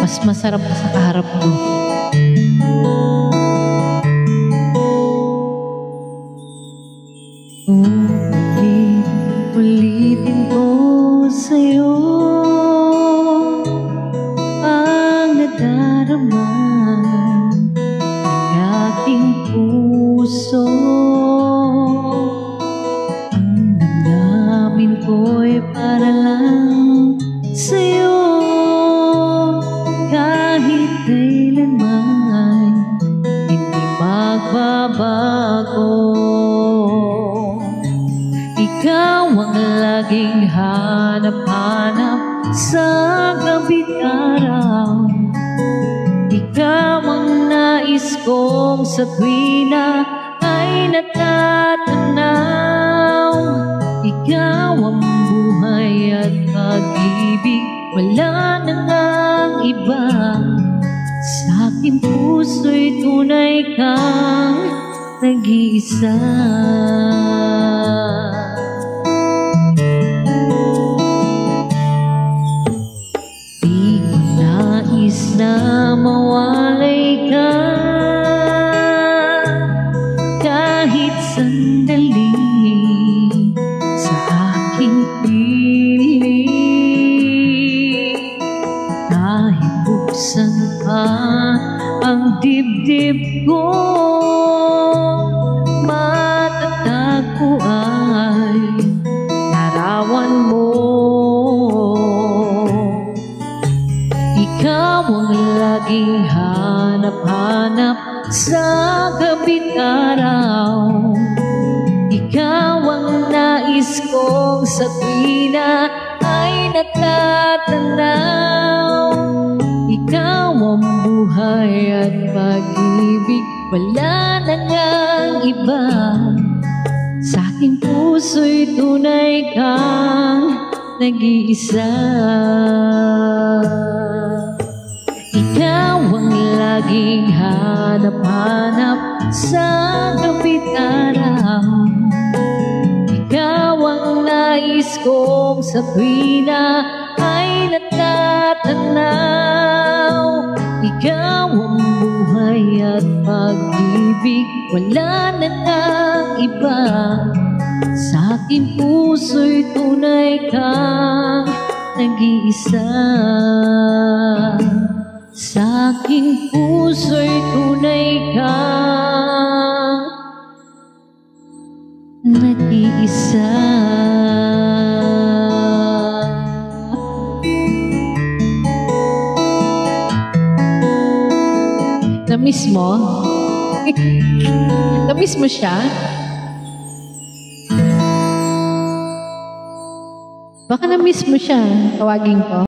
Mas masarap pa sa kaharap mo. Ulitin ko sa'yo ang nadarama ng aking puso. Ang damdamin ko'y para lang sa'yo, kahit kailanman hindi magbabago. Ikaw ang laging hanap-hanap sa gabi't araw. Ikaw ang nais kong sa tuwina ay natatanaw. Ikaw ang buhay at pag-ibig, wala na ngang iba. Sa aking puso'y tunay kang nag-iisa. Na mawalay ka kahit sandali sa aking piling. Kahit buksan pa ang dibdib ko, matatag ko ay larawan mo. Ikaw ang laging hanap-hanap sa gabi't araw. Ikaw ang nais kong sa tuwina ay natatanaw. Ikaw ang buhay at pag-ibig, wala na ngang iba. Sa aking puso'y tunay kang nag-iisa. Ikaw ang laging hanap-hanap sa gabi't araw. Ikaw ang nais kong sa tuwina ay natatanaw. Ikaw ang buhay at pag-ibig, wala na ngang iba. Sa aking puso'y tunay kang nag-iisa. Sa aking puso'y tunay kang nag-iisa. Na-miss mo? Na-miss mo siya? Baka na-miss mo siya. Tawagin ko.